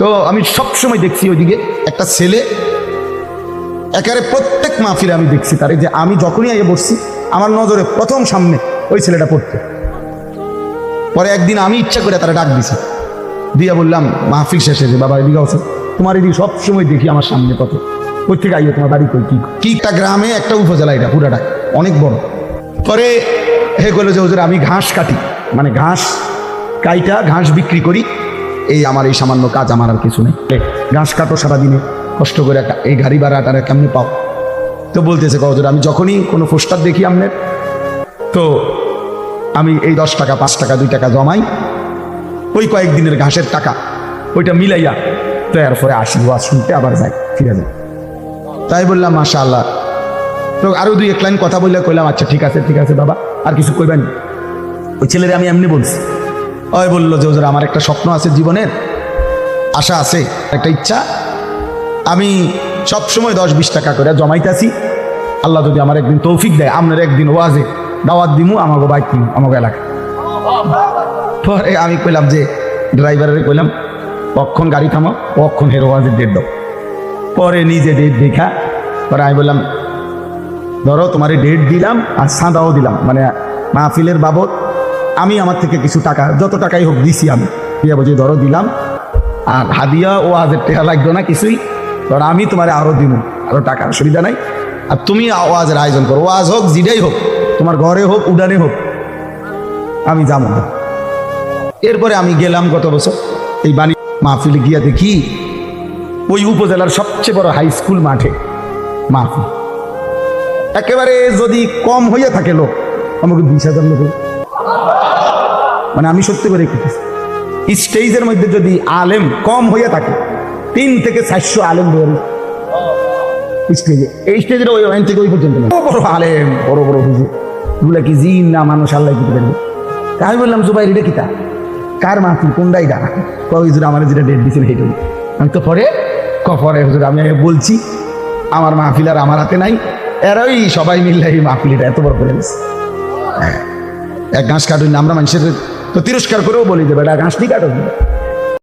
তো আমি সবসময় দেখছি ওইদিকে একটা ছেলে একেবারে প্রত্যেক মাহফিলে আমি দেখছি তারে, যে আমি যখনই আগে বসছি আমার নজরে প্রথম সামনে ওই ছেলেটা পড়তো। পরে একদিন আমি ইচ্ছা করে তারা ডাক দিছি, দিয়া বললাম মাহফিল শেষে যে বাবা এদিকে আছে, তোমার এদিকে সবসময় দেখি আমার সামনে কত, কোথেকে আইও, তোমার বাড়ি কই, কি একটা গ্রামে একটা উপজেলা, এটা পুরাটা অনেক বড়। পরে হে বললো যে হুজুর আমি ঘাস কাটি, মানে ঘাস কাইটা ঘাস বিক্রি করি, এই আমার এই সামান্য কাজ, আমার আর কিছু নেই। ঘাস কাটো সারাদিনে কষ্ট করে, এই গাড়ি ভাড়াটারে কেমনি পাও? তো বলতেছে হুজুর আমি যখনই কোনো পোস্টার দেখি আপনার, তো আমি এই 10 টাকা 5 টাকা 2 টাকা জমাই, ওই কয়েকদিনের ঘাসের টাকা ওইটা মিলাইয়া তো এরপরে আসি ওয়াজ শুনতে, আবার যাই, ফিরে যাই। তাই বললাম মাশাআল্লাহ। তো আরো 2-1 লাইন কথা বললে কইলাম আচ্ছা ঠিক আছে বাবা, আর কিছু কইবেন? ওই ছেলেরে আমি এমনি বলছি। ওই বললো যে হুজুর আমার একটা স্বপ্ন আছে, জীবনের আশা আছে, একটা ইচ্ছা, আমি সবসময় 10-20 টাকা করে জমাইতেছি, আল্লাহ যদি আমার একদিন তৌফিক দেয় আপনার একদিন ওয়াজে দাওয়াত দিমু আমাকে বাইক দিমু আমাকে এলাকায়। পরে আমি কইলাম যে ড্রাইভারের কইলাম কখন গাড়ি থামাও, কখন হেরো ওয়াজের ডেট দাও। পরে নিজে ডেট দেখা পরে আমি বললাম ধরো তোমার ডেট দিলাম আর সাদাও দিলাম, মানে মাহফিলের বাবদ আমি আমার থেকে কিছু টাকা, যত টাকাই হোক দিছি আমি, দিয়া বলছি ধরো দিলাম, আর হাদিয়া ও ওয়াজের টাকা লাগতো না কিছুই, ধরো আমি তোমার আরো দিব, আরো টাকা অসুবিধা নাই, আর তুমি ওয়াজের আয়োজন করো, ওয়াজ হোক যেটাই হোক, তোমার ঘরে হোক উডানে হোক, আমি যাবো না। এরপরে আমি গেলাম গত বছর এই বাণী মাহফিলে, গিয়া দেখি ওই উপজেলার সবচেয়ে বড় হাই স্কুল মাঠে মাহফিল, একেবারে যদি কম হইয়া থাকে লোক আমাকে 20,000 লোক, মানে আমি সত্যি করে দেখতেছি স্টেজের মধ্যে যদি আলেম কম হইয়া থাকে 3 থেকে 400 আলেম ধরে স্টেজে, এই স্টেজের ওই লাইন থেকে ওই পর্যন্ত বড় আলেম, বড় বড় হুজুর, এগুলা কি জিন না মানুষ, আল্লাহ কি করবে। আমি বললাম জুবাইর এটা কিতা, কার মাহফিল, কোনটাই ডা? হুজুর আমার যেটা ডেট দিয়েছিল সেইটা। আমি তো পরে হুজুর আমি বলছি আমার মাহফিল আর আমার হাতে নাই, এরাই সবাই মিললে এই মাহফিলটা এত বড় করে দিচ্ছে। এক ঘাস কাটুন আমরা মানুষের তো তিরস্কার করেও বলি যে বেটা ঘাস দিয়ে কাটো,